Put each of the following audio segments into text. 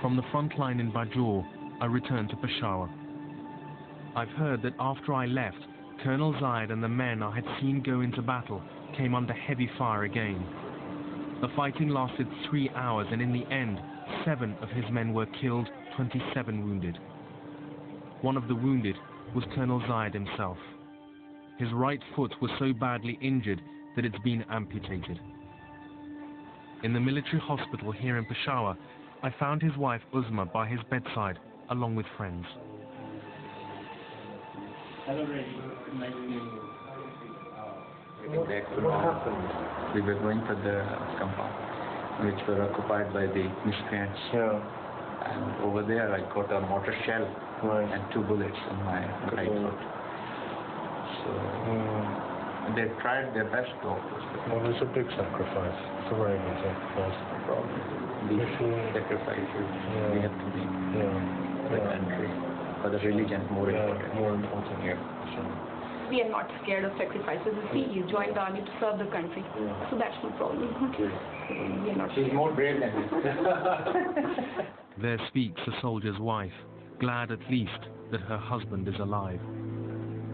From the front line in Bajor, I returned to Peshawar. I've heard that after I left, Colonel Zayed and the men I had seen go into battle came under heavy fire again. The fighting lasted 3 hours, and in the end, 7 of his men were killed, 27 wounded. One of the wounded was Colonel Zayed himself. His right foot was so badly injured that it's been amputated. In the military hospital here in Peshawar, I found his wife Uzma by his bedside, along with friends. Hello, nice to meet you. What happened? We were going for the compound, which were occupied by the miscreants. Yeah. And over there, I got a mortar shell and 2 bullets in my right foot. So they tried their best to oppose. Well, it's a big sacrifice. It's a very big sacrifice. The problem. These sacrifices we have to make for the country, for the religion, more important. More important. Yeah. We are not scared of sacrifices. We joined the army to serve the country, so that's no problem. We are not. She's more brave than me. There speaks a soldier's wife, glad at least that her husband is alive.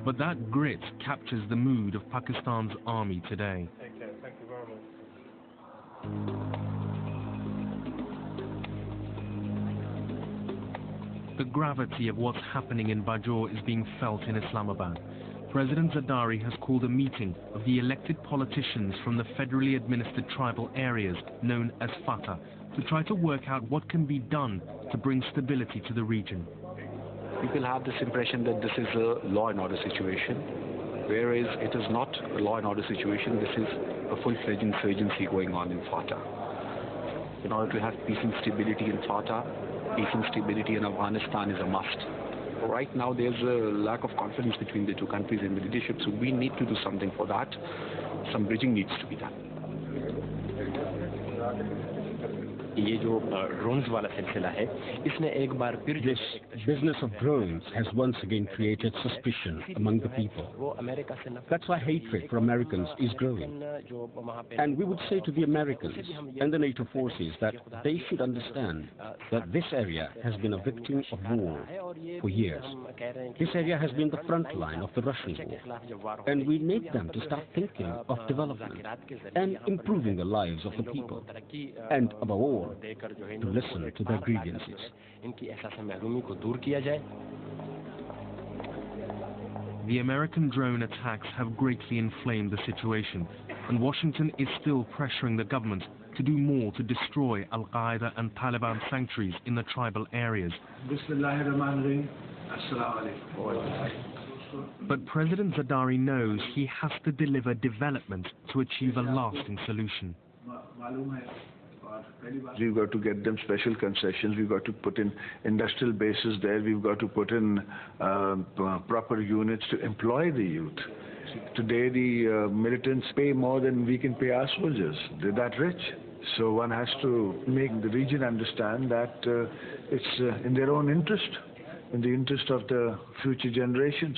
But that grit captures the mood of Pakistan's army today. Thank you very much. The gravity of what's happening in Bajor is being felt in Islamabad. President Zardari has called a meeting of the elected politicians from the federally administered tribal areas known as FATA to try to work out what can be done to bring stability to the region. People have this impression that this is a law and order situation, whereas it is not a law and order situation. This is a full-fledged insurgency going on in FATA. In order to have peace and stability in FATA, peace and stability in Afghanistan is a must. Right now there's a lack of confidence between the two countries in the leadership, so we need to do something for that. Some bridging needs to be done. ये जो drones वाला सिलसिला है, इसने एक बार फिर This business of drones has once again created suspicion among the people. That's why hatred for Americans is growing. And we would say to the Americans and the NATO forces that they should understand that this area has been a victim of war for years. This area has been the front line of the Russian war. And we need them to start thinking of development and improving the lives of the people. And above all, to listen to their grievances. The American drone attacks have greatly inflamed the situation, and Washington is still pressuring the government to do more to destroy Al-Qaeda and Taliban sanctuaries in the tribal areas. But President Zardari knows he has to deliver development to achieve a lasting solution. We've got to get them special concessions. We've got to put in industrial bases there. We've got to put in proper units to employ the youth. Today, the militants pay more than we can pay our soldiers. They're that rich. So one has to make the region understand that it's in their own interest, in the interest of the future generations.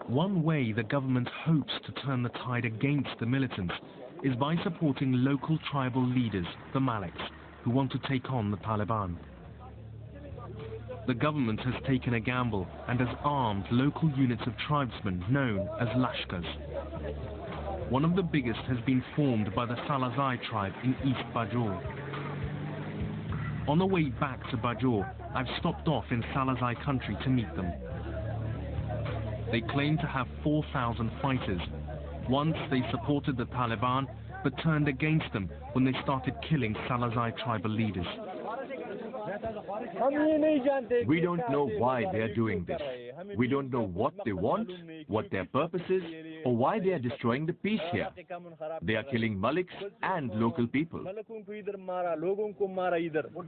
One way the government hopes to turn the tide against the militants is by supporting local tribal leaders, the Maliks, who want to take on the Taliban. The government has taken a gamble and has armed local units of tribesmen known as Lashkars. One of the biggest has been formed by the Salazai tribe in East Bajor. On the way back to Bajor, I've stopped off in Salazai country to meet them. They claim to have 4,000 fighters. Once they supported the Taliban, but turned against them when they started killing Salazai tribal leaders. We don't know why they are doing this. We don't know what they want, what their purpose is, or why they are destroying the peace here. They are killing Maliks and local people.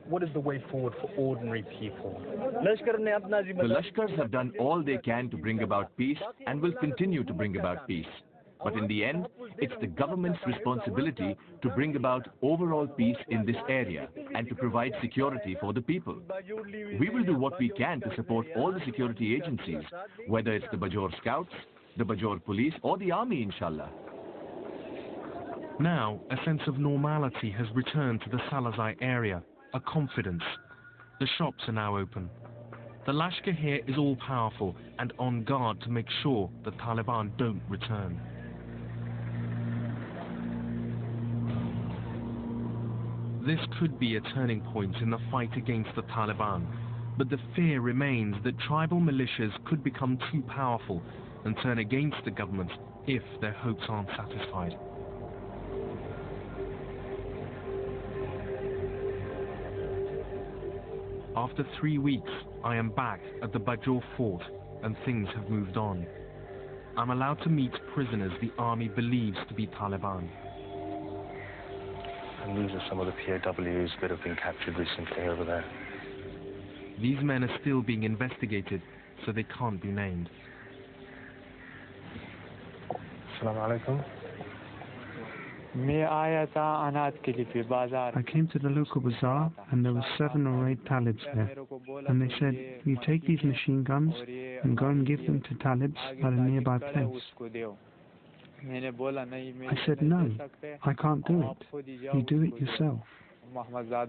What is the way forward for ordinary people? The Lashkars have done all they can to bring about peace and will continue to bring about peace. But in the end, it's the government's responsibility to bring about overall peace in this area and to provide security for the people. We will do what we can to support all the security agencies, whether it's the Bajor Scouts, the Bajor Police, or the Army, inshallah. Now, a sense of normality has returned to the Salazai area. a confidence. The shops are now open. The Lashkar here is all-powerful and on guard to make sure the Taliban don't return. This could be a turning point in the fight against the Taliban, but the fear remains that tribal militias could become too powerful and turn against the government if their hopes aren't satisfied. After 3 weeks, I am back at the Bajor fort and things have moved on. I'm allowed to meet prisoners the army believes to be Taliban. And these are some of the POWs that have been captured recently over there. These men are still being investigated, so they can't be named. Assalamu alaikum. I came to the local bazaar and there were 7 or 8 talibs there, and they said, you take these machine guns and go and give them to talibs at a nearby place. I said, no, I can't do it. You do it yourself. Then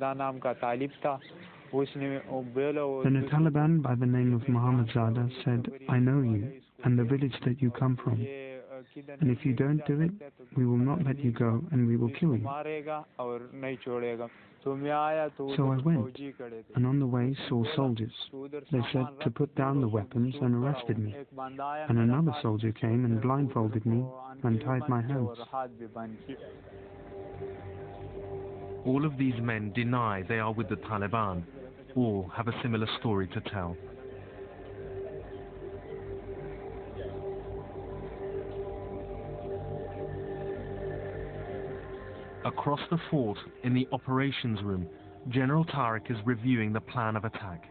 a Taliban by the name of Muhammad Zada said, I know you and the village that you come from. And if you don't do it, we will not let you go and we will kill you. So I went, and on the way saw soldiers. They said to put down the weapons and arrested me. And another soldier came and blindfolded me and tied my hands. All of these men deny they are with the Taliban. All have a similar story to tell. Across the fort, in the operations room, General Tariq is reviewing the plan of attack.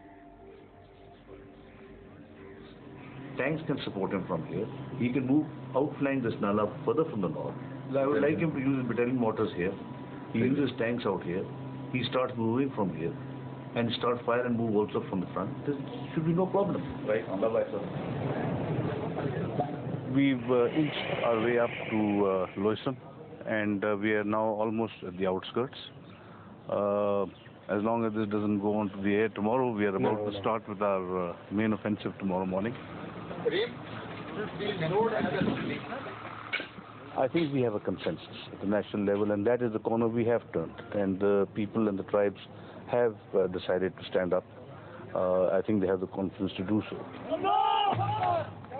Tanks can support him from here. He can move outflank this Nala further from the north. I would like him to use his battalion mortars here. He uses tanks out here. He starts moving from here and start fire and move also from the front. There should be no problem, right? We've inched our way up to Loisam, and we are now almost at the outskirts. As long as this doesn't go on to the air tomorrow, we are about to start with our main offensive tomorrow morning. I think we have a consensus at the national level, and that is the corner we have turned, and the people and the tribes have decided to stand up. I think they have the confidence to do so.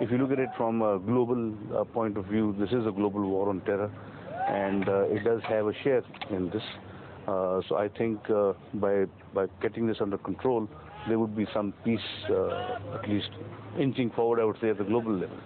If you look at it from a global point of view, this is a global war on terror, and it does have a share in this. So I think by getting this under control, there would be some peace, at least inching forward, I would say, at the global level.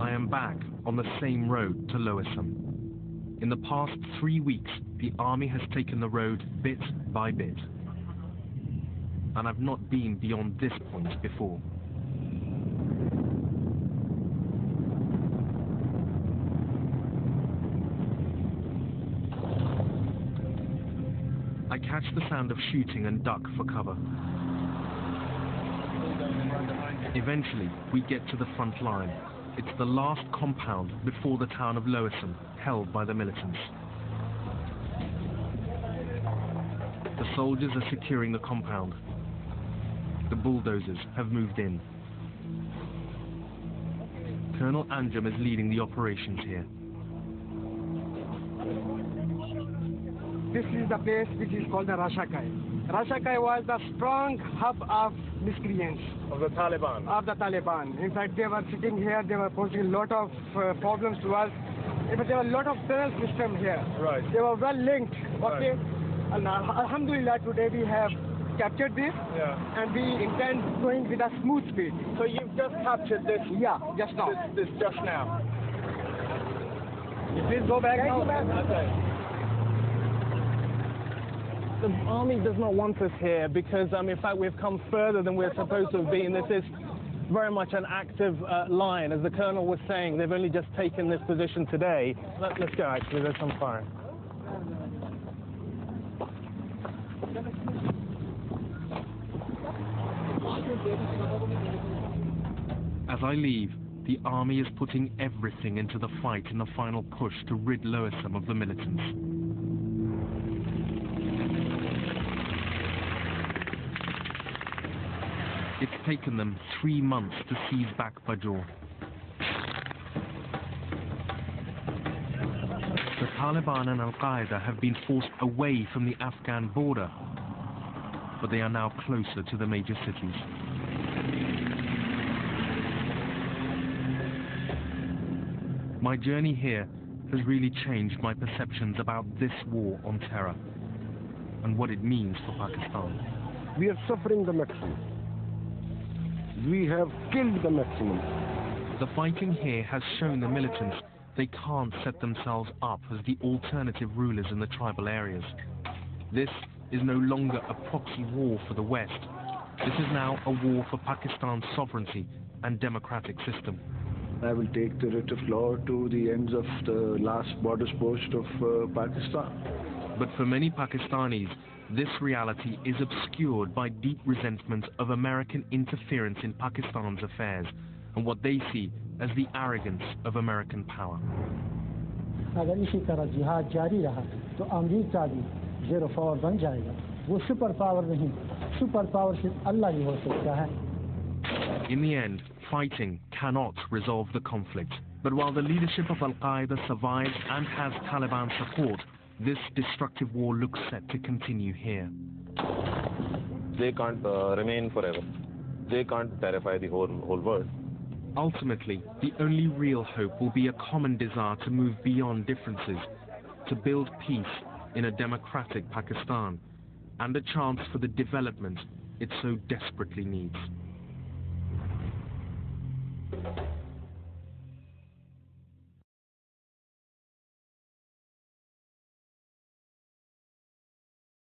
I am back on the same road to Loisam. In the past 3 weeks, the army has taken the road bit by bit. And I've not been beyond this point before. I catch the sound of shooting and duck for cover. Eventually, we get to the front line. It's the last compound before the town of Loisam, held by the militants. The soldiers are securing the compound. The bulldozers have moved in. Colonel Anjum is leading the operations here. This is the place which is called the Rashakai. Rashakai was the strong hub of miscreants. Of the Taliban? Of the Taliban. In fact, they were sitting here, they were posing a lot of problems to us. But there were a lot of tunnel system here. Right. They were well linked. Okay. Right. And alhamdulillah, today we have captured this. Yeah. And we intend going with a smooth speed. So you've just captured this? Yeah, just now. This just now? You please go back now. Okay. The army does not want us here because, in fact, we've come further than we're supposed to have been. This is very much an active line. As the Colonel was saying, they've only just taken this position today. Let's go, actually, there's some fire. As I leave, the army is putting everything into the fight in the final push to rid Loasam of the militants. It's taken them 3 months to seize back Bajor. The Taliban and Al-Qaeda have been forced away from the Afghan border, but they are now closer to the major cities. My journey here has really changed my perceptions about this war on terror and what it means for Pakistan. We are suffering the maximum. We have killed the maximum. The fighting here has shown the militants they can't set themselves up as the alternative rulers in the tribal areas. This is no longer a proxy war for the West. This is now a war for Pakistan's sovereignty and democratic system. I will take the writ of law to the ends of the last borders post of Pakistan. But for many Pakistanis, this reality is obscured by deep resentment of American interference in Pakistan's affairs and what they see as the arrogance of American power. अगर इसी तरह जिहाद जारी रहा तो America भी ज़ेरो power बन जाएगा वो सुपर पावर नहीं सुपर पावर सिर्फ अल्लाह ही हो सकता है. In the end, fighting cannot resolve the conflict. But while the leadership of Al-Qaeda survives and has Taliban support, this destructive war looks set to continue here. They can't remain forever. They can't terrify the whole world. Ultimately, the only real hope will be a common desire to move beyond differences, to build peace in a democratic Pakistan, and a chance for the development it so desperately needs.